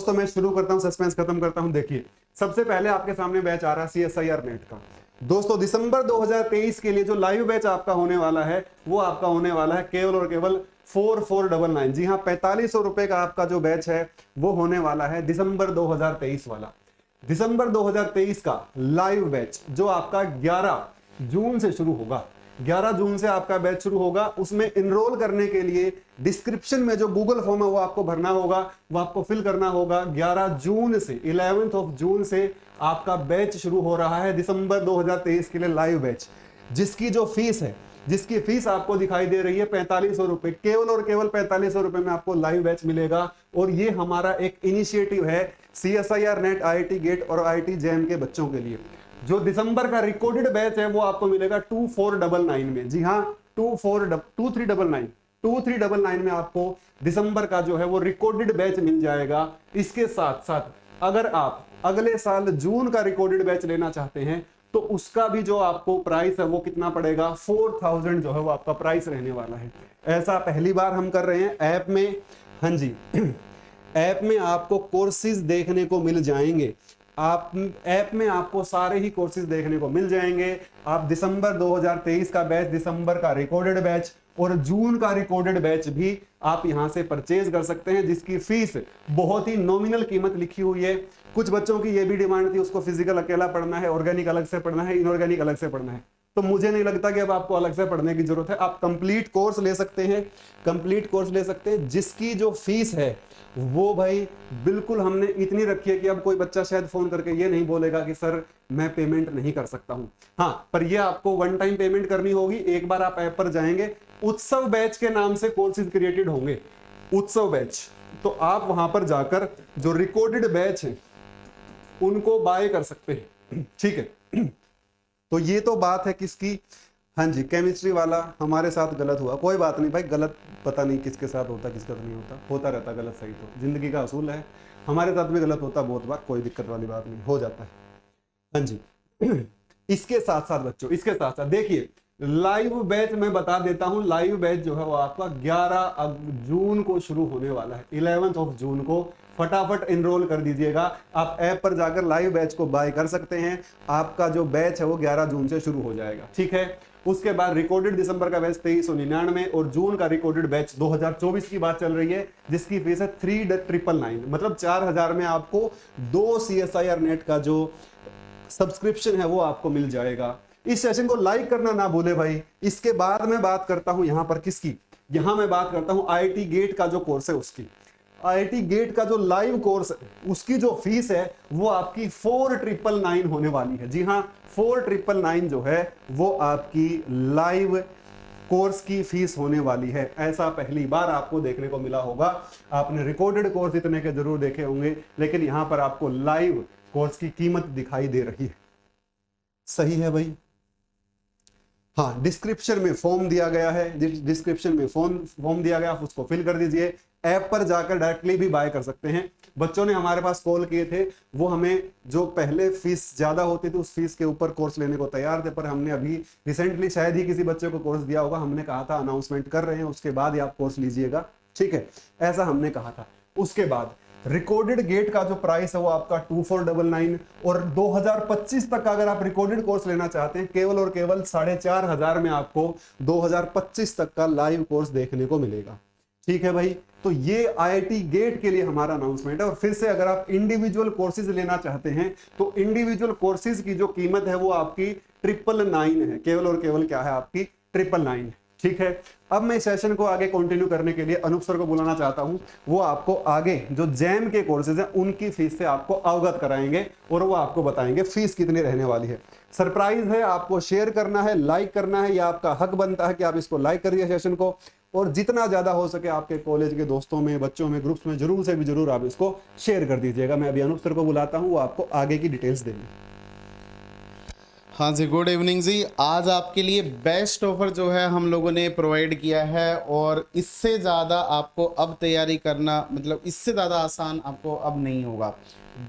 दोस्तों मैं शुरू करता हूं, सस्पेंस खत्म करता हूं। देखिए सबसे पहले आपके सामने बैच आ रहा है CSIR नेट का। दोस्तों दिसंबर 2023 के लिए जो लाइव बैच आपका होने वाला है वो आपका होने वाला है केवल और केवल 4499। जी हाँ, 4500 रुपए का आपका जो बैच है वो होने वाला है दिसंबर 2023 वाला। दिसंबर 2023 का लाइव बैच जो आपका 11 जून से शुरू होगा। 11 जून से आपका बैच शुरू होगा। उसमें इनरोल करने के लिए डिस्क्रिप्शन में जो गूगल फॉर्म है वो आपको भरना होगा, वो आपको फिल करना होगा। 11 जून से 11 जून से आपका बैच शुरू हो रहा है दिसंबर 2023 के लिए लाइव बैच, जिसकी जो फीस है, जिसकी फीस आपको दिखाई दे रही है 4500 रुपए, केवल और केवल 4500 रुपए में आपको लाइव बैच मिलेगा। और ये हमारा एक इनिशिएटिव है CSIR नेट, IIT गेट और IIT जैम के बच्चों के लिए। जो दिसंबर का रिकॉर्डेड बैच है वो आपको मिलेगा 2499 में। जी हाँ, 2399 में आपको दिसंबर का जो है वो रिकॉर्डेड बैच मिल जाएगा। इसके साथ साथ अगर आप अगले साल जून का रिकॉर्डेड बैच लेना चाहते हैं तो उसका भी जो आपको प्राइस है वो कितना पड़ेगा, 4000 जो है वो आपका प्राइस रहने वाला है। ऐसा पहली बार हम कर रहे हैं ऐप में। हाँ जी, ऐप में आपको कोर्सेज देखने को मिल जाएंगे। आप ऐप में आपको सारे ही कोर्सेज देखने को मिल जाएंगे। आप दिसंबर 2023 का बैच, दिसंबर का रिकॉर्डेड बैच और जून का रिकॉर्डेड बैच भी आप यहां से परचेज कर सकते हैं, जिसकी फीस बहुत ही नॉमिनल कीमत लिखी हुई है। कुछ बच्चों की ये भी डिमांड थी उसको फिजिकल अकेला पढ़ना है, ऑर्गेनिक अलग से पढ़ना है, इनऑर्गेनिक अलग से पढ़ना है। तो मुझे नहीं लगता कि अब आपको अलग से पढ़ने की जरूरत है। आप कंप्लीट कोर्स ले सकते हैं, कंप्लीट कोर्स ले सकते हैं, जिसकी जो फीस है वो भाई बिल्कुल हमने इतनी रखी है कि अब कोई बच्चा शायद फोन करके ये नहीं बोलेगा कि सर मैं पेमेंट नहीं कर सकता हूं। हाँ, पर ये आपको वन टाइम पेमेंट करनी होगी। एक बार आप ऐप पर जाएंगे, उत्सव बैच के नाम से कोर्सेज क्रिएटेड होंगे, उत्सव बैच। तो आप वहां पर जाकर जो रिकॉर्डेड बैच है उनको बाय कर सकते हैं। ठीक है, तो ये तो बात है किसकी, हाँ जी, केमिस्ट्री वाला हमारे साथ गलत हुआ, कोई बात नहीं भाई, गलत पता नहीं किसके साथ होता किसका नहीं होता रहता गलत सही, तो जिंदगी का असूल है। हमारे साथ भी गलत होता बहुत बार, कोई दिक्कत वाली बात नहीं, हो जाता है। हाँ जी, इसके साथ साथ बच्चों, इसके साथ साथ देखिए लाइव बैच मैं बता देता हूं। लाइव बैच जो है वो आपका 11 जून को शुरू होने वाला है, 11 जून को। फटाफट एनरोल कर दीजिएगा। आप ऐप पर जाकर लाइव बैच को बाय कर सकते हैं। आपका जो बैच है वो 11 जून से शुरू हो जाएगा। ठीक है, उसके बाद रिकॉर्डेड दिसंबर का बैच 2399 और जून का रिकॉर्डेड बैच 2024 की बात चल रही है, जिसकी फीस है 3999, मतलब 4000 में आपको 2 CSIR नेट का जो सब्सक्रिप्शन है वो आपको मिल जाएगा। इस सेशन को लाइक करना ना भूले भाई। इसके बाद मैं बात करता हूं यहां पर किसकी, यहां मैं बात करता हूं IIT गेट का जो कोर्स है उसकी। IIT गेट का जो लाइव कोर्स है उसकी जो फीस है वो आपकी 4999 होने वाली है। जी हाँ, 4999 जो है वो आपकी लाइव कोर्स की फीस होने वाली है। ऐसा पहली बार आपको देखने को मिला होगा। आपने रिकॉर्डेड कोर्स इतने के जरूर देखे होंगे, लेकिन यहां पर आपको लाइव कोर्स की कीमत दिखाई दे रही है। सही है भाई? हाँ, डिस्क्रिप्शन में फॉर्म दिया गया है, डिस्क्रिप्शन में फॉर्म दिया गया, उसको फिल कर दीजिए। ऐप पर जाकर डायरेक्टली भी बाय कर सकते हैं। बच्चों ने हमारे पास कॉल किए थे, वो हमें जो पहले फीस ज्यादा होती थी उस फीस के ऊपर कोर्स लेने को तैयार थे, पर हमने अभी रिसेंटली शायद ही किसी बच्चे को कोर्स दिया होगा, हमने कहा था अनाउंसमेंट कर रहे हैं उसके बाद ही आप कोर्स लीजिएगा। ठीक है, ऐसा हमने कहा था। उसके बाद रिकॉर्डेड गेट का जो प्राइस है वो आपका 2499 और 2025 तक का अगर आप रिकॉर्डेड कोर्स लेना चाहते हैं केवल और केवल 4500 में आपको 2025 तक का लाइव कोर्स देखने को मिलेगा। ठीक है भाई, तो ये IIT गेट के लिए हमारा अनाउंसमेंट है। और फिर से अगर आप इंडिविजुअल कोर्सेज लेना चाहते हैं तो इंडिविजुअल कोर्सेज की जो कीमत है वो आपकी 999 है, केवल और केवल क्या है आपकी 999। ठीक है, अब मैं सेशन को आगे कंटिन्यू करने के लिए अनूप सर को बुलाना चाहता हूं। वो आपको आगे जो जैम के कोर्सेज हैं उनकी फीस से आपको अवगत कराएंगे और वो आपको बताएंगे फीस कितनी रहने वाली है। सरप्राइज है, आपको शेयर करना है, लाइक करना है, या आपका हक बनता है कि आप इसको लाइक करिए सेशन को, और जितना ज्यादा हो सके आपके कॉलेज के दोस्तों में, बच्चों में, ग्रुप्स में जरूर से भी जरूर आप इसको शेयर कर दीजिएगा। मैं अभी अनूप सर को बुलाता हूँ, वो आपको आगे की डिटेल्स देंगे। हाँ जी, गुड इवनिंग जी। आज आपके लिए बेस्ट ऑफर जो है हम लोगों ने प्रोवाइड किया है, और इससे ज़्यादा आपको अब तैयारी करना, मतलब इससे ज़्यादा आसान आपको अब नहीं होगा।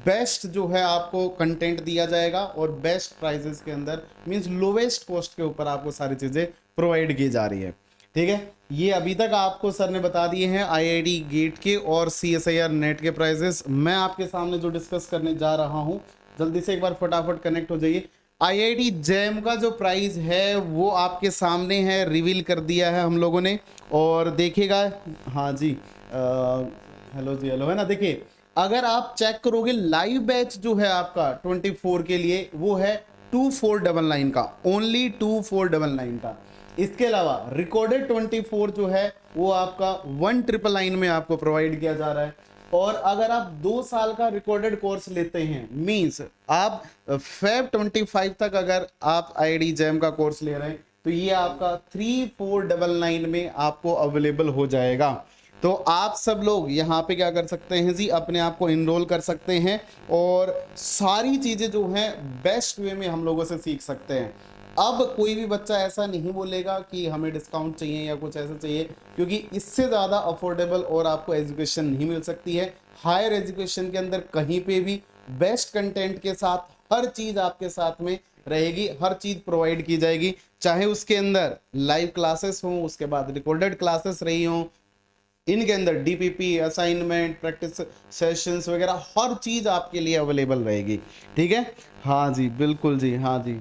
बेस्ट जो है आपको कंटेंट दिया जाएगा और बेस्ट प्राइजेस के अंदर, मींस लोवेस्ट कॉस्ट के ऊपर आपको सारी चीज़ें प्रोवाइड की जा रही है। ठीक है। ये अभी तक आपको सर ने बता दिए हैं आईआईटी गेट के और CSIR नेट के प्राइजेस। मैं आपके सामने जो डिस्कस करने जा रहा हूं, जल्दी से एक बार फटाफट कनेक्ट हो जाइए। आईआईटी जैम का जो प्राइस है वो आपके सामने है, रिवील कर दिया है हम लोगों ने, और देखिएगा। हाँ जी, हेलो जी, हेलो है ना। देखिए अगर आप चेक करोगे लाइव बैच जो है आपका 24 के लिए वो है 2499 का, ओनली 2499 का। इसके अलावा रिकॉर्डेड 24 जो है वो आपका 1999 में आपको प्रोवाइड किया जा रहा है। और अगर आप 2 साल का रिकॉर्डेड कोर्स लेते हैं, मींस आप Feb 25 तक अगर आप आईआईटी जैम का कोर्स ले रहे हैं तो ये आपका 3499 में आपको अवेलेबल हो जाएगा। तो आप सब लोग यहाँ पे क्या कर सकते हैं जी, अपने आप को इनरोल कर सकते हैं और सारी चीजें जो हैं बेस्ट वे में हम लोगों से सीख सकते हैं। अब कोई भी बच्चा ऐसा नहीं बोलेगा कि हमें डिस्काउंट चाहिए या कुछ ऐसा चाहिए, क्योंकि इससे ज़्यादा अफोर्डेबल और आपको एजुकेशन नहीं मिल सकती है। हायर एजुकेशन के अंदर कहीं पे भी बेस्ट कंटेंट के साथ हर चीज़ आपके साथ में रहेगी, हर चीज़ प्रोवाइड की जाएगी, चाहे उसके अंदर लाइव क्लासेस हों, उसके बाद रिकॉर्डेड क्लासेस रही हों, इनके अंदर डीपीपी, असाइनमेंट, प्रैक्टिस सेशंस वगैरह हर चीज़ आपके लिए अवेलेबल रहेगी। ठीक है, हाँ जी, बिल्कुल जी, हाँ जी।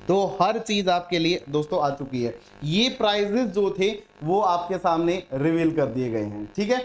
तो हर चीज आपके लिए दोस्तों आ चुकी है। ये प्राइजेस जो थे वो आपके सामने रिवील कर दिए गए हैं। ठीक है,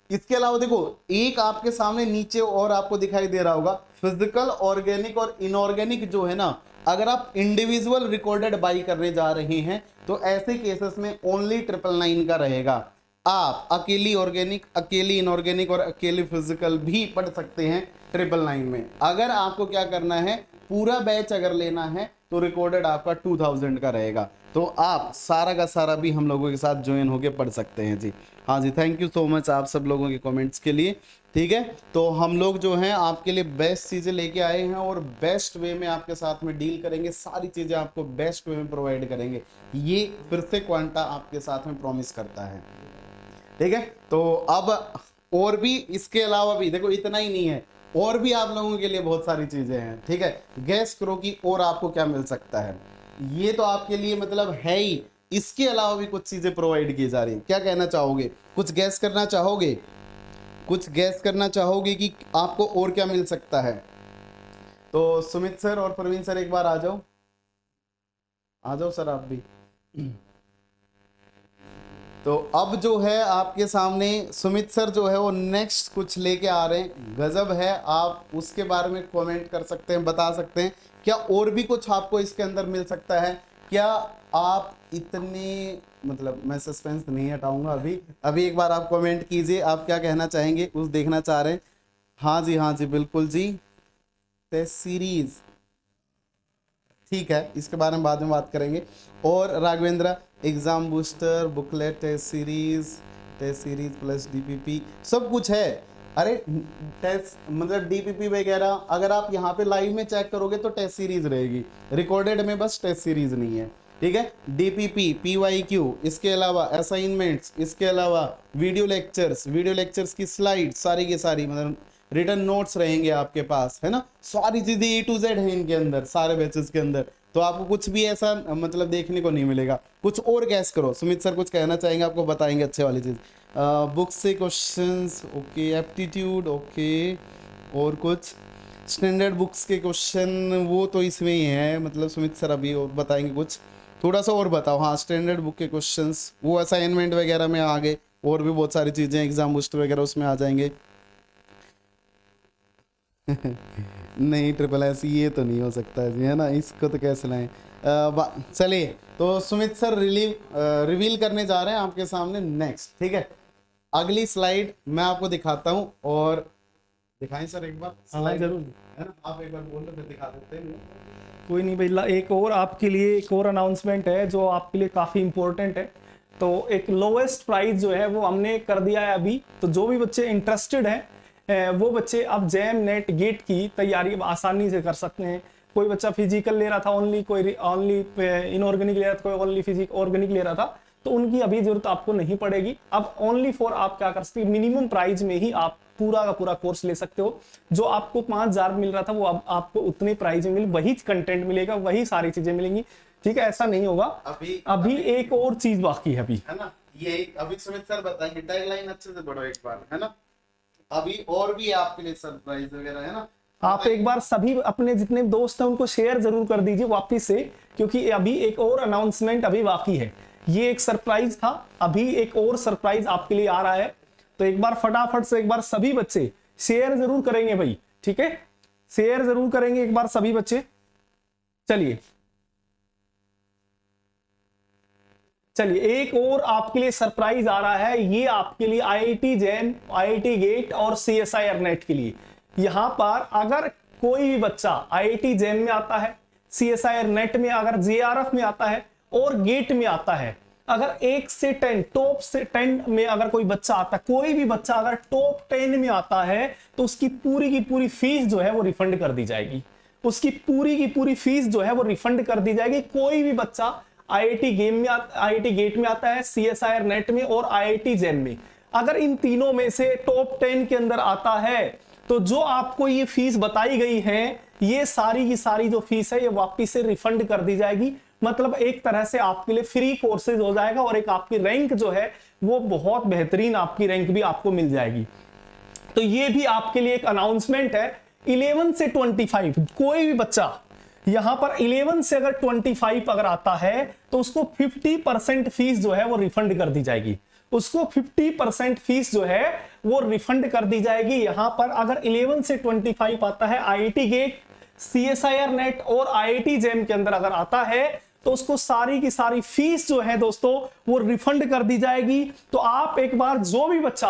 इसके अलावा देखो एक आपके सामने नीचे और आपको दिखाई दे रहा होगा, फिजिकल, ऑर्गेनिक और इनऑर्गेनिक जो है ना, अगर आप इंडिविजुअल रिकॉर्डेड बाई करने जा रहे हैं तो ऐसे केसेस में ओनली 999 का रहेगा। आप अकेली ऑर्गेनिक, अकेली इनऑर्गेनिक और अकेली फिजिकल भी पढ़ सकते हैं 999 में। अगर आपको क्या करना है, पूरा बैच अगर लेना है तो रिकॉर्डेड आपका 2000 का रहेगा। तो आप सारा का सारा भी हम लोगों के साथ ज्वाइन होके पढ़ सकते हैं जी। हाँ जी, थैंक यू सो मच आप सब लोगों के कमेंट्स के लिए। ठीक है, तो हम लोग जो हैं आपके लिए बेस्ट चीज़ें लेके आए हैं और बेस्ट वे में आपके साथ में डील करेंगे, सारी चीज़ें आपको बेस्ट वे में प्रोवाइड करेंगे। ये फिर से क्वांटा आपके साथ में प्रॉमिस करता है। ठीक है, तो अब और भी इसके अलावा भी देखो, इतना ही नहीं है, और भी आप लोगों के लिए बहुत सारी चीजें हैं। ठीक है, गैस करो कि और आपको क्या मिल सकता है। ये तो आपके लिए मतलब है ही, इसके अलावा भी कुछ चीजें प्रोवाइड की जा रही हैं। क्या कहना चाहोगे, कुछ गैस करना चाहोगे, कुछ गैस करना चाहोगे कि आपको और क्या मिल सकता है? तो सुमित सर और प्रवीण सर एक बार आ जाओ, आ जाओ सर आप भी। तो अब जो है आपके सामने सुमित सर जो है वो नेक्स्ट कुछ लेके आ रहे हैं, गजब है। आप उसके बारे में कमेंट कर सकते हैं, बता सकते हैं क्या और भी कुछ आपको इसके अंदर मिल सकता है क्या? आप इतने मतलब मैं सस्पेंस नहीं हटाऊंगा अभी एक बार आप कमेंट कीजिए, आप क्या कहना चाहेंगे, उस देखना चाह रहे हैं। हाँ जी, हाँ जी, बिल्कुल जी, टेस्ट सीरीज, ठीक है, इसके बारे में बाद में बात करेंगे। और Raghavendra, exam booster, booklet, test series plus DPP सब कुछ है। अरे टेस्ट मतलब डीपीपी वगैरह अगर आप यहाँ पे लाइव में चेक करोगे तो टेस्ट सीरीज रहेगी, रिकॉर्डेड में बस टेस्ट सीरीज नहीं है। ठीक है, डीपीपी, पीवाईक्यू, इसके अलावा असाइनमेंट्स, इसके अलावा वीडियो लेक्चर्स की स्लाइड सारी की सारी, मतलब रिटर्न नोट्स रहेंगे आपके पास, है ना। सारी चीजें A to Z है इनके अंदर, सारे बैचेस के अंदर। तो आपको कुछ भी ऐसा मतलब देखने को नहीं मिलेगा। कुछ और गैस करो, सुमित सर कुछ कहना चाहेंगे, आपको बताएंगे अच्छे वाली चीज। बुक से क्वेश्चंस, ओके, एप्टीट्यूड, ओके, और कुछ स्टैंडर्ड बुक्स के क्वेश्चन वो तो इसमें ही है, मतलब सुमित सर अभी और बताएंगे कुछ, थोड़ा सा और बताओ। हाँ, स्टैंडर्ड बुक के क्वेश्चंस, वो असाइनमेंट वगैरह में आ गए, और भी बहुत सारी चीजें, एग्जाम बूस्टर वगैरह उसमें आ जाएंगे। नहीं, SSS ये तो नहीं हो सकता है जी, है ना, इसको तो कैसे लाएं। चलिए, तो सुमित सर रिवील करने जा रहे हैं आपके सामने नेक्स्ट। ठीक है, अगली स्लाइड मैं आपको दिखाता हूं, और दिखाएं सर एक बार। हाँ जरूर, है ना, आप एक बार बोल तो फिर दिखा देते हैं। कोई नहीं भाई, एक और आपके लिए एक और अनाउंसमेंट है जो आपके लिए काफ़ी इंपॉर्टेंट है। तो एक लोवेस्ट प्राइस जो है वो हमने कर दिया है अभी। तो जो भी बच्चे इंटरेस्टेड हैं वो बच्चे अब जैम नेट गेट की तैयारी आसानी से कर सकते हैं। कोई बच्चा फिजिकल ले रहा था ओनली, कोई ओनली इनऑर्गेनिक ले रहा था, कोई ओनली फिजिक ऑर्गेनिक ले रहा था, तो उनकी अभी जरूरत आपको नहीं पड़ेगी। अब ओनली फॉर आप क्या कर सकते हैं, मिनिमम प्राइस में ही आप पूरा का पूरा कोर्स ले सकते हो। जो आपको 5000 मिल रहा था वो अब आपको उतने प्राइस में मिल, वही कंटेंट मिलेगा, वही सारी चीजें मिलेंगी। ठीक है, ऐसा नहीं होगा। अभी एक और चीज बाकी है अभी, है ना, ये अभी सुमित सर बताएंगे, टैगलाइन अच्छे से पढ़ो एक बार, है ना, अभी और भी आपके लिए सरप्राइज वगैरह है ना। आप एक बार सभी अपने जितने दोस्त हैं उनको शेयर जरूर कर दीजिए वापस से, क्योंकि अभी एक और अनाउंसमेंट अभी बाकी है। ये एक सरप्राइज था, अभी एक और सरप्राइज आपके लिए आ रहा है। तो एक बार फटाफट से एक बार सभी बच्चे शेयर जरूर करेंगे भाई, ठीक है, शेयर जरूर करेंगे एक बार सभी बच्चे। चलिए एक और आपके लिए सरप्राइज आ रहा है, ये आपके लिए IIT जैन, IIT गेट और CSIR नेट के लिए। यहां पर अगर कोई भी बच्चा IIT जैन में आता है, CSIR नेट में, अगर JRF में आता है और गेट में आता है, अगर 1 से 10 टॉप से 10 में अगर कोई बच्चा आता है, कोई भी बच्चा अगर टॉप 10 में आता है तो उसकी पूरी की पूरी फीस जो है वो रिफंड कर दी जाएगी। उसकी पूरी की पूरी फीस जो है वो रिफंड कर दी जाएगी। कोई भी बच्चा IIT गेट में आता है, CSIR नेट में और IIT जैन में, अगर इन तीनों में से टॉप 10 के अंदर आता है तो जो आपको ये फीस बताई गई है, ये सारी की सारी जो फीस है ये वापिस से रिफंड कर दी जाएगी। मतलब एक तरह से आपके लिए फ्री कोर्सेज हो जाएगा और एक आपकी रैंक जो है वो बहुत बेहतरीन आपकी रैंक भी आपको मिल जाएगी। तो ये भी आपके लिए एक अनाउंसमेंट है। 11 से 25 कोई भी बच्चा यहां पर 11 से अगर 25 अगर आता है तो उसको 50% फीस जो है वो रिफंड कर दी जाएगी। उसको 50% फीस जो है वो रिफंड कर दी जाएगी। यहां पर अगर 11 से 25 आता है, IIT गेट, CSIR नेट और IIT जैन के अंदर अगर आता है तो उसको सारी की सारी फीस जो है दोस्तों वो रिफंड कर दी जाएगी। तो आप एक बार जो भी बच्चा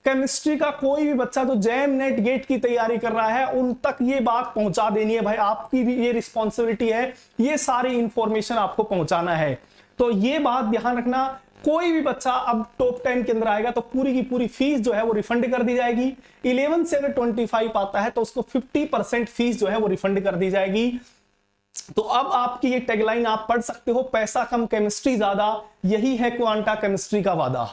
केमिस्ट्री का, कोई भी बच्चा जो जैम नेट गेट की तैयारी कर रहा है, उन तक ये बात पहुंचा देनी है भाई, आपकी भी ये रिस्पॉन्सिबिलिटी है, ये सारी इंफॉर्मेशन आपको पहुंचाना है। तो ये बात ध्यान रखना, कोई भी बच्चा अब टॉप 10 के अंदर आएगा तो पूरी की पूरी फीस जो है वो रिफंड कर दी जाएगी। 11 से अगर 25 आता है तो उसको 50% फीस जो है वो रिफंड कर दी जाएगी। तो अब आपकी ये टैगलाइन आप पढ़ सकते हो, पैसा कम केमिस्ट्री ज्यादा, यही है क्वांटा केमिस्ट्री का वादा।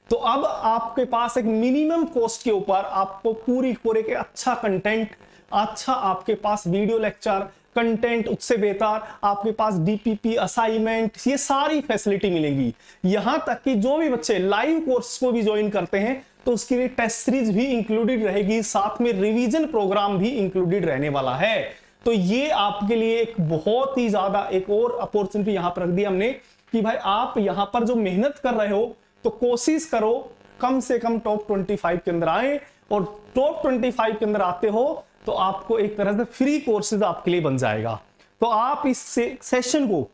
तो अब आपके पास एक मिनिमम कॉस्ट के ऊपर आपको पूरे के अच्छा कंटेंट, अच्छा आपके पास वीडियो लेक्चर कंटेंट, उससे बेहतर आपके पास DPP असाइनमेंट, ये सारी फैसिलिटी मिलेगी। यहां तक कि जो भी बच्चे लाइव कोर्स को भी ज्वाइन करते हैं तो उसके लिए टेस्ट सीरीज भी इंक्लूडेड रहेगी, साथ में रिवीजन प्रोग्राम भी इंक्लूडेड रहने वाला है। तो ये आपके लिए एक बहुत ही ज्यादा एक और अपॉर्चुनिटी यहां पर रख दी हमने कि भाई आप यहां पर जो मेहनत कर रहे हो तो कोशिश करो कम से कम टॉप 25 के अंदर आए, और टॉप 25 के अंदर आते हो तो आपको एक तरह से फ्री कोर्सेज आपके लिए बन जाएगा। तो आप इस सेशन को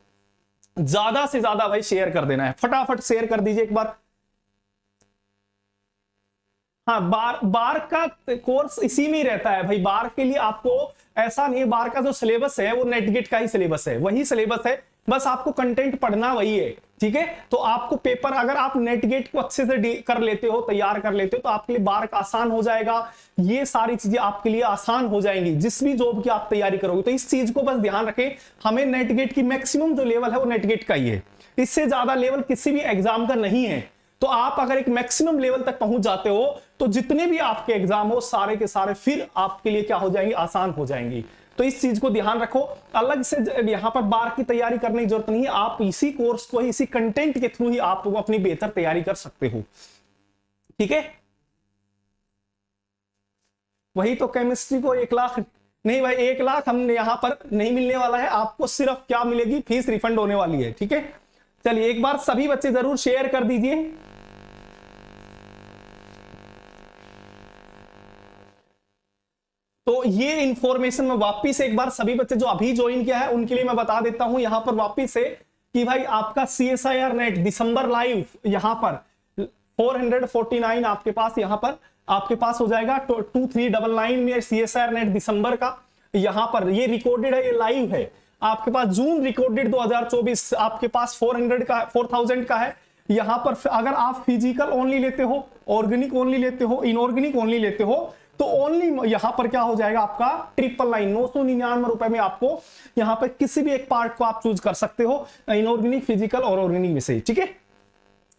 ज्यादा से ज्यादा भाई शेयर कर देना है, फटाफट शेयर कर दीजिए एक बार। हाँ, बार का कोर्स इसी में ही रहता है भाई। बार के लिए आपको ऐसा नहीं है, बार का जो सिलेबस है वो नेटगेट का ही सिलेबस है, वही सिलेबस है, बस आपको कंटेंट पढ़ना वही है, ठीक है। तो आपको पेपर अगर आप नेटगेट को अच्छे से कर लेते हो, तैयार कर लेते हो, तो आपके लिए बार का आसान हो जाएगा। ये सारी चीजें आपके लिए आसान हो जाएंगी जिस भी जॉब की आप तैयारी करोगे। तो इस चीज को बस ध्यान रखें, हमें नेटगेट की मैक्सिमम जो लेवल है वो नेटगेट का ही है, इससे ज्यादा लेवल किसी भी एग्जाम का नहीं है। तो आप अगर एक मैक्सिमम लेवल तक पहुंच जाते हो तो जितने भी आपके एग्जाम हो सारे के सारे फिर आपके लिए क्या हो जाएंगे, आसान हो जाएंगी। तो इस चीज को ध्यान रखो, अलग से यहां पर बार की तैयारी करने की जरूरत नहीं है, आप इसी कोर्स को, इसी कंटेंट के थ्रू ही आप अपनी बेहतर तैयारी कर सकते हो, ठीक है। वही तो केमिस्ट्री को 1 लाख नहीं भाई, 1 लाख हमने यहां पर नहीं मिलने वाला है आपको, सिर्फ क्या मिलेगी, फीस रिफंड होने वाली है, ठीक है। चलिए एक बार सभी बच्चे जरूर शेयर कर दीजिए। तो ये इंफॉर्मेशन मैं वापिस एक बार सभी बच्चे जो अभी ज्वाइन किया है उनके लिए मैं बता देता हूं यहां पर वापिस से कि भाई आपका CSIR नेट दिसंबर लाइव यहां पर 449 आपके पास यहां पर आपके पास हो जाएगा। 2399 में CSIR नेट दिसंबर का यहां पर ये रिकॉर्डेड है, ये लाइव है। आपके पास जून रिकॉर्डेड 2024 आपके पास 4000 का है। यहां पर अगर आप फिजिकल ओनली लेते हो, ऑर्गेनिक ओनली लेते हो, इनऑर्गेनिक ओनली लेते हो तो ओनली यहां पर क्या हो जाएगा आपका 999 रुपए में आपको यहां पर किसी भी एक पार्ट को आप चूज कर सकते हो, इनऑर्गेनिक, फिजिकल और ऑर्गेनिक में से, ठीक है।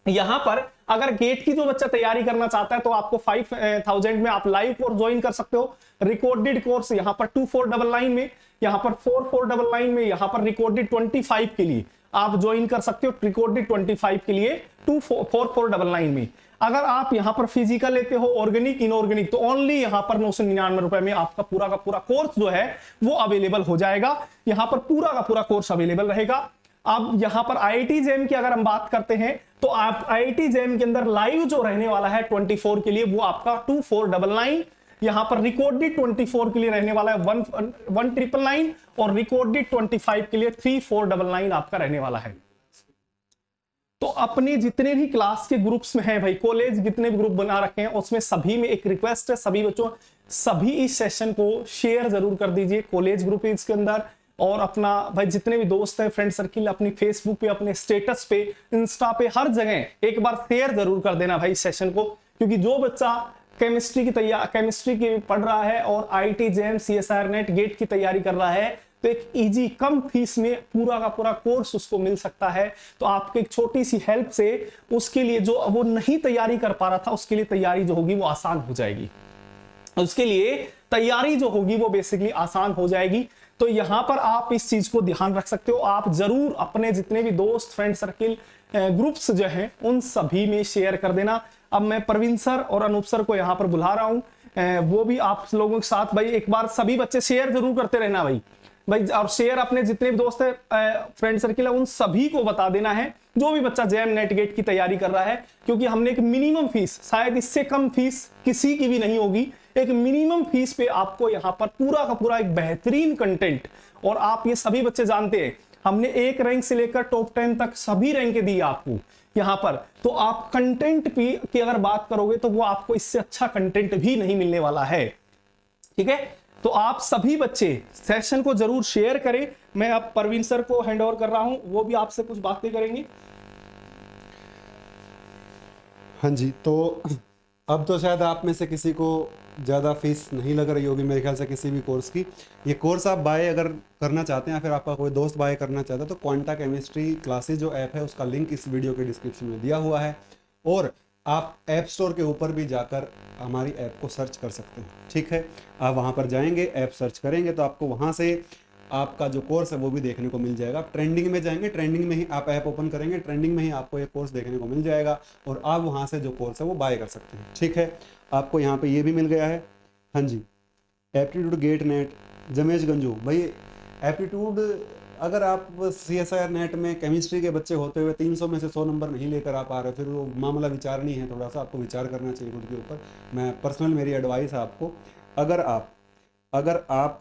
यहां पर अगर गेट की जो बच्चा तैयारी करना चाहता है तो आपको 5000 में आप लाइव कोर्स ज्वाइन कर सकते हो। रिकॉर्डेड कोर्स यहां पर 2499 में, यहां पर 4499 में, यहां पर रिकॉर्डेड 25 के लिए आप ज्वाइन कर सकते हो। रिकॉर्डेड 25 के लिए 4499 में। अगर आप यहां पर फिजिकल लेते हो, ऑर्गेनिक, इनऑर्गेनिक, तो ओनली यहां पर 999 रुपए में आपका पूरा का पूरा कोर्स जो है वो अवेलेबल हो जाएगा। यहां पर पूरा का पूरा कोर्स अवेलेबल रहेगा। अब यहां पर IIT JEM की अगर हम बात करते हैं तो आप IIT JEM के अंदर लाइव जो रहने वाला है 24 के लिए वो आपका 2499, यहां पर रिकॉर्डेड 24 के लिए रहने वाला है 1999 और रिकॉर्डेड 25 के लिए 3499 आपका रहने वाला है। तो अपने जितने भी क्लास के ग्रुप्स में हैं भाई, कॉलेज जितने भी ग्रुप बना रखे हैं उसमें सभी में एक रिक्वेस्ट है, सभी बच्चों सभी इस सेशन को शेयर जरूर कर दीजिए कॉलेज ग्रुप के अंदर। और अपना भाई जितने भी दोस्त हैं, फ्रेंड सर्किल, अपनी फेसबुक पे, अपने स्टेटस पे, इंस्टा पे, हर जगह एक बार शेयर जरूर कर देना भाई सेशन को। क्योंकि जो बच्चा केमिस्ट्री की पढ़ रहा है और IIT JEM CSIR NET GATE की तैयारी कर रहा है तो एक इजी कम फीस में पूरा का पूरा कोर्स उसको मिल सकता है। तो आपकी एक छोटी सी हेल्प से उसके लिए जो वो नहीं तैयारी कर पा रहा था उसके लिए तैयारी जो होगी वो आसान हो जाएगी। उसके लिए तैयारी जो होगी वो बेसिकली आसान हो जाएगी। तो यहां पर आप इस चीज को ध्यान रख सकते हो। आप जरूर अपने जितने भी दोस्त, फ्रेंड सर्किल, ग्रुप्स जो हैं उन सभी में शेयर कर देना। अब मैं प्रवीण सर और अनूप सर को यहां पर बुला रहा हूं, वो भी आप लोगों के साथ भाई एक बार सभी बच्चे शेयर जरूर करते रहना भाई। और शेयर अपने जितने भी दोस्त है, फ्रेंड सर्किल है, उन सभी को बता देना है जो भी बच्चा JEM नेट गेट की तैयारी कर रहा है। क्योंकि हमने एक मिनिमम फीस, शायद इससे कम फीस किसी की भी नहीं होगी, एक मिनिमम फीस पे आपको यहां पर पूरा का पूरा एक बेहतरीन कंटेंट। और आप ये सभी बच्चे जानते हैं हमने 1 रैंक से लेकर टॉप 10 तक सभी रैंक दी आपको यहां पर। तो आप कंटेंट की अगर बात करोगे तो वो आपको इससे अच्छा कंटेंट भी नहीं मिलने वाला है। ठीक है, तो आप सभी बच्चे सेशन को जरूर शेयर करें। मैं अब प्रवीण सर को हैंड ओवर कर रहा हूं, वो भी आपसे कुछ बातें करेंगे। हाँ जी, तो अब तो शायद आप में से किसी को ज़्यादा फीस नहीं लग रही होगी मेरे ख्याल से किसी भी कोर्स की। ये कोर्स आप बाय अगर करना चाहते हैं या फिर आपका कोई दोस्त बाय करना चाहता है तो क्वांटा केमिस्ट्री क्लासेस जो ऐप है उसका लिंक इस वीडियो के डिस्क्रिप्शन में दिया हुआ है। और आप ऐप स्टोर के ऊपर भी जाकर हमारी ऐप को सर्च कर सकते हैं। ठीक है, आप वहाँ पर जाएंगे, ऐप सर्च करेंगे तो आपको वहाँ से आपका जो कोर्स है वो भी देखने को मिल जाएगा। आप ट्रेंडिंग में जाएंगे, ट्रेंडिंग में ही आप ऐप ओपन करेंगे, ट्रेंडिंग में ही आपको एक कोर्स देखने को मिल जाएगा और आप वहाँ से जो कोर्स है वो बाय कर सकते हैं। ठीक है, आपको यहाँ पे ये भी मिल गया है। हाँ जी, एप्टीट्यूड गेट नेट जमेश गंजू भाई, एप्टीट्यूड अगर आप CSIR नेट में केमिस्ट्री के बच्चे होते हुए 300 में से 100 नंबर नहीं लेकर आप आ रहे, फिर वो मामला विचारनी है, थोड़ा सा आपको विचार करना चाहिए खुद के ऊपर। मैं पर्सनल मेरी एडवाइस है आपको, अगर आप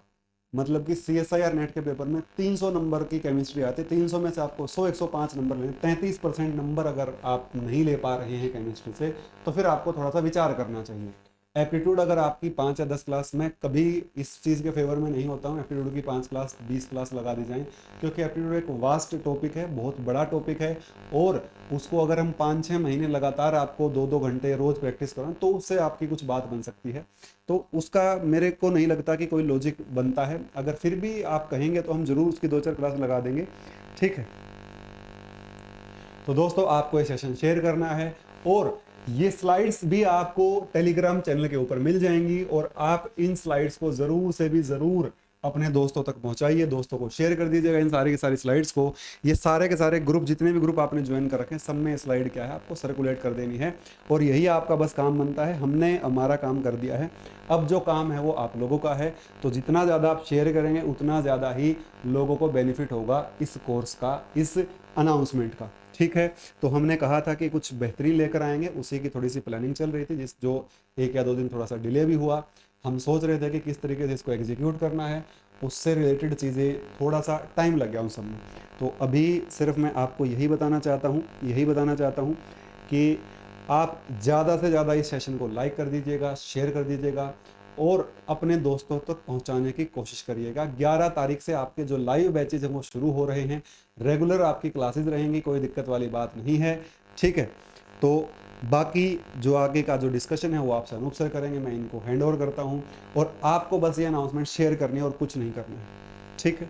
मतलब कि CSIR नेट के पेपर में 300 नंबर की केमिस्ट्री आती है, 300 में से आपको 100-105 नंबर लेने, 33% नंबर अगर आप नहीं ले पा रहे हैं केमिस्ट्री से तो फिर आपको थोड़ा सा विचार करना चाहिए। एप्टीट्यूड अगर आपकी 5 या 10 क्लास, मैं कभी इस चीज़ के फेवर में नहीं होता हूँ एप्टीट्यूड की 5 क्लास 20 क्लास लगा दी जाए, क्योंकि एप्टीट्यूड एक वास्ट टॉपिक है, बहुत बड़ा टॉपिक है और उसको अगर हम 5-6 महीने लगातार आपको 2-2 घंटे रोज प्रैक्टिस कराएं तो उससे आपकी कुछ बात बन सकती है। तो उसका मेरे को नहीं लगता कि कोई लॉजिक बनता है। अगर फिर भी आप कहेंगे तो हम जरूर उसकी 2-4 क्लास लगा देंगे। ठीक है, तो दोस्तों आपको ये सेशन शेयर करना है और ये स्लाइड्स भी आपको टेलीग्राम चैनल के ऊपर मिल जाएंगी और आप इन स्लाइड्स को जरूर से भी जरूर अपने दोस्तों तक पहुंचाइए, दोस्तों को शेयर कर दीजिएगा इन सारी की सारी स्लाइड्स को। ये सारे के सारे ग्रुप, जितने भी ग्रुप आपने ज्वाइन कर रखे हैं, सब में स्लाइड क्या है आपको सर्कुलेट कर देनी है और यही आपका बस काम बनता है। हमने हमारा काम कर दिया है, अब जो काम है वो आप लोगों का है। तो जितना ज़्यादा आप शेयर करेंगे उतना ज़्यादा ही लोगों को बेनिफिट होगा इस कोर्स का, इस अनाउंसमेंट का। ठीक है, तो हमने कहा था कि कुछ बेहतरीन लेकर आएंगे, उसी की थोड़ी सी प्लानिंग चल रही थी, जो 1 या 2 दिन थोड़ा सा डिले भी हुआ। हम सोच रहे थे कि किस तरीके से इसको एग्जीक्यूट करना है, उससे रिलेटेड चीज़ें थोड़ा सा टाइम लग गया उन सब में। तो अभी सिर्फ मैं आपको यही बताना चाहता हूँ कि आप ज़्यादा से ज़्यादा इस सेशन को लाइक कर दीजिएगा, शेयर कर दीजिएगा और अपने दोस्तों तक पहुंचाने की कोशिश करिएगा। 11 तारीख से आपके जो लाइव बैचेज हैं वो शुरू हो रहे हैं, रेगुलर आपकी क्लासेस रहेंगी, कोई दिक्कत वाली बात नहीं है। ठीक है, तो बाकी जो आगे का जो डिस्कशन है वो आपसे अनूप सर करेंगे, मैं इनको हैंड ओवर करता हूं और आपको बस ये अनाउंसमेंट शेयर करनी है और कुछ नहीं करना है। ठीक है,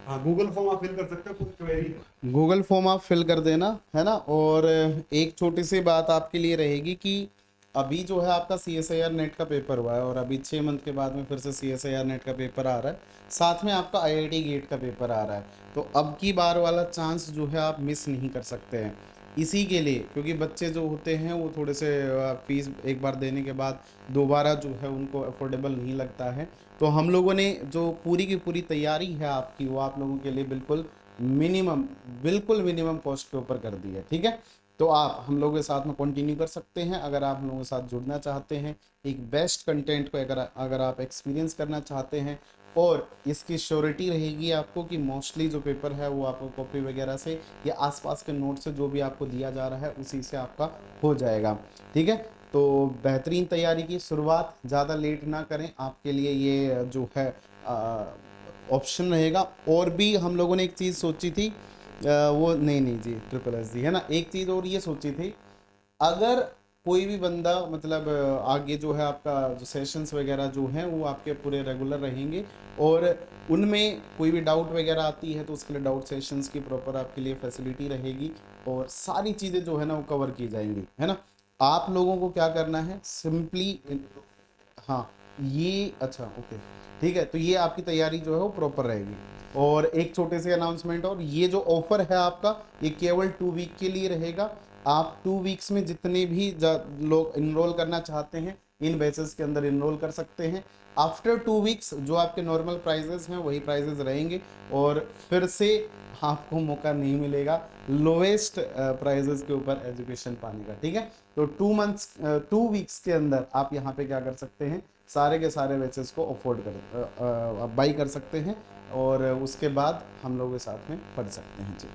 हाँ, गूगल फॉर्म आप फिल कर सकते हो, कुछ क्वेरी। गूगल फॉर्म आप फिल कर देना, है ना। और एक छोटी सी बात आपके लिए रहेगी कि अभी जो है आपका CSIR नेट का पेपर हुआ है और अभी 6 मंथ के बाद में फिर से CSIR नेट का पेपर आ रहा है, साथ में आपका IIT गेट का पेपर आ रहा है। तो अब की बार वाला चांस जो है आप मिस नहीं कर सकते हैं इसी के लिए, क्योंकि बच्चे जो होते हैं वो थोड़े से फीस एक बार देने के बाद दोबारा जो है उनको अफोर्डेबल नहीं लगता है। तो हम लोगों ने जो पूरी की पूरी तैयारी है आपकी, वो आप लोगों के लिए बिल्कुल मिनिमम कॉस्ट के ऊपर कर दी है, ठीक है। तो आप हम लोगों के साथ में कंटिन्यू कर सकते हैं अगर आप हम लोगों के साथ जुड़ना चाहते हैं, एक बेस्ट कंटेंट को अगर आप एक्सपीरियंस करना चाहते हैं। और इसकी श्योरिटी रहेगी आपको कि मोस्टली जो पेपर है वो आपको कॉपी वगैरह से या आसपास के नोट से जो भी आपको दिया जा रहा है उसी से आपका हो जाएगा, ठीक है। तो बेहतरीन तैयारी की शुरुआत, ज़्यादा लेट ना करें, आपके लिए ये जो है ऑप्शन रहेगा। और भी हम लोगों ने एक चीज़ सोची थी, वो नहीं जी SSS है ना, एक चीज़ और ये सोची थी, अगर कोई भी बंदा मतलब आगे जो है आपका जो सेशंस वगैरह जो हैं वो आपके पूरे रेगुलर रहेंगे और उनमें कोई भी डाउट वगैरह आती है तो उसके लिए डाउट सेशंस की प्रॉपर आपके लिए फैसिलिटी रहेगी और सारी चीज़ें जो है ना वो कवर की जाएंगी, है ना। आप लोगों को क्या करना है, सिंपली हाँ ये अच्छा ओके ठीक है, तो ये आपकी तैयारी जो है वो प्रॉपर रहेगी। और एक छोटे से अनाउंसमेंट, और ये जो ऑफर है आपका ये केवल 2 वीक के लिए रहेगा। आप 2 वीक्स में जितने भी लोग इनरोल करना चाहते हैं इन बैचेस के अंदर इनरोल कर सकते हैं। आफ्टर 2 वीक्स जो आपके नॉर्मल प्राइजेस हैं वही प्राइजेस रहेंगे और फिर से आपको मौका नहीं मिलेगा लोएस्ट प्राइजेस के ऊपर एजुकेशन पाने का, ठीक है। तो 2 वीक्स के अंदर आप यहाँ पे क्या कर सकते हैं, सारे के सारे बैचेस को अफोर्ड कर बाई कर सकते हैं और उसके बाद हम लोगों के साथ में पढ़ सकते हैं जी,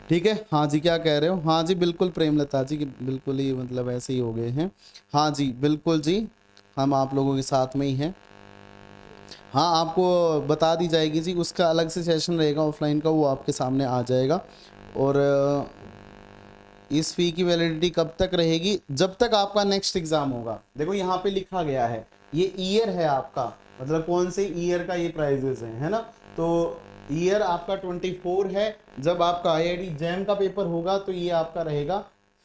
ठीक है। हाँ जी, क्या कह रहे हो? हाँ जी बिल्कुल प्रेमलता जी, कि बिल्कुल ही मतलब ऐसे ही हो गए हैं। हाँ जी बिल्कुल जी, हम आप लोगों के साथ में ही हैं। हाँ आपको बता दी जाएगी जी, उसका अलग से सेशन रहेगा ऑफलाइन का, वो आपके सामने आ जाएगा। और इस फी की वैलिडिटी कब तक रहेगी? जब तक आपका नेक्स्ट एग्जाम होगा। देखो यहाँ पे लिखा गया है, ये ईयर है आपका, मतलब कौन से ईयर का ये प्राइजेस है ना। तो ईयर आपका 24 है। जब आपका IIT जैम का पेपर होगा तो ये आपका रहेगा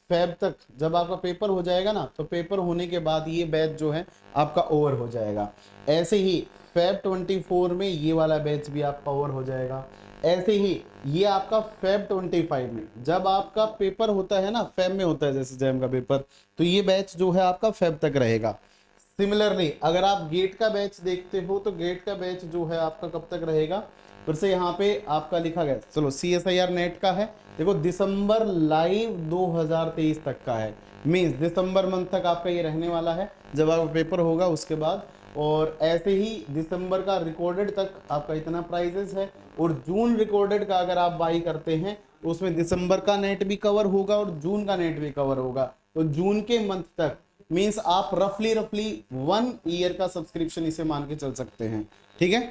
फेब तक। जब आपका पेपर हो जाएगा ना, तो पेपर होने के बाद ये बैच जो है आपका ओवर हो जाएगा। ऐसे ही फेब 24 में ये वाला बैच भी आपका ओवर हो जाएगा। ऐसे ही ये आपका फेब 25 में जब आपका पेपर होता है ना, फेब में होता है जैसे जैम का पेपर, तो ये बैच जो है आपका फेब तक रहेगा। सिमिलरली अगर आप गेट का बैच देखते हो तो गेट का बैच जो है आपका कब तक रहेगा, फिर से यहाँ पे आपका लिखा गया, चलो CSIR नेट का है, देखो दिसंबर लाइव 2023 तक का है, मीन्स दिसंबर मंथ तक आपका ये रहने वाला है जब आपका पेपर होगा उसके बाद। और ऐसे ही दिसंबर का रिकॉर्डेड तक आपका इतना प्राइजेस है। और जून रिकॉर्डेड का अगर आप बाई करते हैं तो उसमें दिसंबर का नेट भी कवर होगा और जून का नेट भी कवर होगा। तो जून के मंथ तक मीन्स आप रफली 1 ईयर का सब्सक्रिप्शन इसे मान के चल सकते हैं, ठीक है,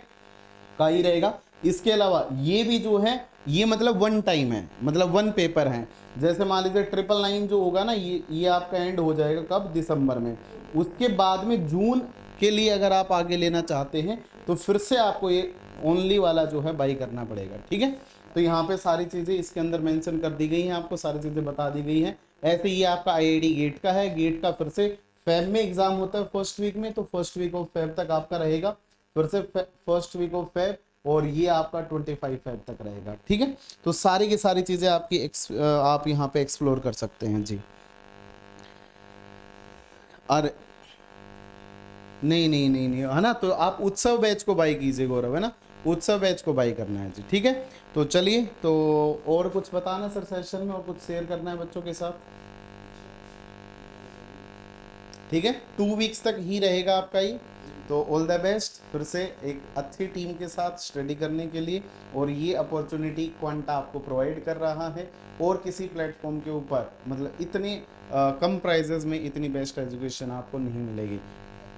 का ही रहेगा। इसके अलावा ये भी जो है ये मतलब 1 टाइम है, मतलब 1 पेपर है। जैसे मान लीजिए 999 जो होगा ना, ये आपका एंड हो जाएगा कब, दिसंबर में। उसके बाद में जून के लिए अगर आप आगे लेना चाहते हैं तो फिर से आपको ये ओनली वाला जो है बाई करना पड़ेगा, ठीक है। तो यहाँ पे सारी चीजें इसके अंदर मेंशन कर दी गई हैं, आपको सारी चीजें बता दी गई हैं। ऐसे ही आपका IIT गेट का है, गेट का फिर से फेब में एग्जाम होता है फर्स्ट वीक में, तो फर्स्ट वीक ऑफ फेब तक आपका रहेगा, फिर से फर्स्ट वीक ऑफ फेब, और ये आपका 25 फेब तक रहेगा, ठीक है। तो सारी की सारी चीजें आपकी आप यहाँ पे एक्सप्लोर कर सकते हैं जी। अरे नहीं है ना, तो आप उत्सव बैच को बाई कीजिए गौरव, है ना, उत्सव बैच को बाई करना है जी, ठीक है। तो चलिए, तो और कुछ बताना सर सेशन में, और कुछ शेयर करना है बच्चों के साथ, ठीक है। 2 वीक्स तक ही रहेगा आपका ये। तो ऑल द बेस्ट फिर से एक अच्छी टीम के साथ स्टडी करने के लिए। और ये अपॉर्चुनिटी क्वांटा आपको प्रोवाइड कर रहा है, और किसी प्लेटफॉर्म के ऊपर मतलब इतने कम प्राइजेस में इतनी बेस्ट एजुकेशन आपको नहीं मिलेगी,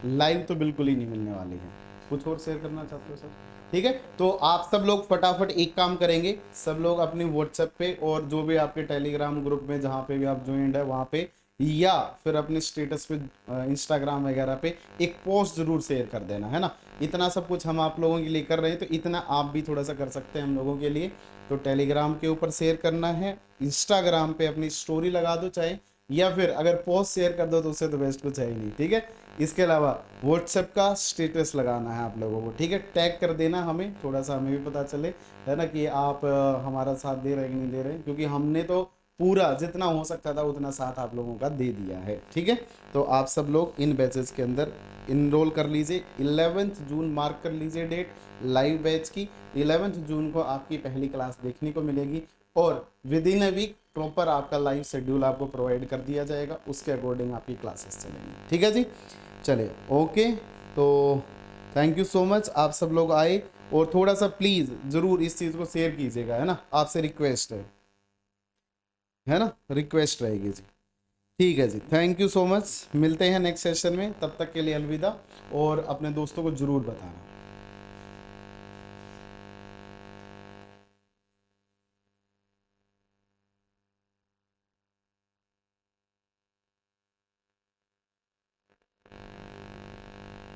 लाइव तो बिल्कुल ही नहीं मिलने वाली है। कुछ और शेयर करना चाहते हो सर? ठीक है, तो आप सब लोग फटाफट एक काम करेंगे, सब लोग अपने व्हाट्सएप पे और जो भी आपके टेलीग्राम ग्रुप में जहाँ पे भी आप ज्वाइंड है वहाँ पे या फिर अपने स्टेटस पे इंस्टाग्राम वगैरह पे एक पोस्ट जरूर शेयर कर देना, है ना। इतना सब कुछ हम आप लोगों के लिए कर रहे हैं, तो इतना आप भी थोड़ा सा कर सकते हैं हम लोगों के लिए। तो टेलीग्राम के ऊपर शेयर करना है, इंस्टाग्राम पे अपनी स्टोरी लगा दो चाहे, या फिर अगर पोस्ट शेयर कर दो तो उससे तो बेस्ट कुछ है ही नहीं, ठीक है। इसके अलावा व्हाट्सएप का स्टेटस लगाना है आप लोगों को, ठीक है। टैग कर देना हमें, थोड़ा सा हमें भी पता चले, है ना, कि आप हमारा साथ दे रहे हैं कि नहीं दे रहे हैं, क्योंकि हमने तो पूरा जितना हो सकता था उतना साथ आप लोगों का दे दिया है, ठीक है। तो आप सब लोग इन बैचेस के अंदर इनरोल कर लीजिए। 11 जून मार्क कर लीजिए डेट लाइव बैच की। 11 जून को आपकी पहली क्लास देखने को मिलेगी और within a week proper आपका लाइव शेड्यूल आपको प्रोवाइड कर दिया जाएगा, उसके अकॉर्डिंग आपकी क्लासेस चलेंगी, ठीक है जी। चलिए ओके, तो थैंक यू सो मच, आप सब लोग आए, और थोड़ा सा प्लीज़ ज़रूर इस चीज़ को शेयर कीजिएगा, है ना, आपसे रिक्वेस्ट है ना, रिक्वेस्ट रहेगी जी। ठीक है जी, थैंक यू सो मच, मिलते हैं नेक्स्ट सेशन में, तब तक के लिए अलविदा, और अपने दोस्तों को ज़रूर बताना।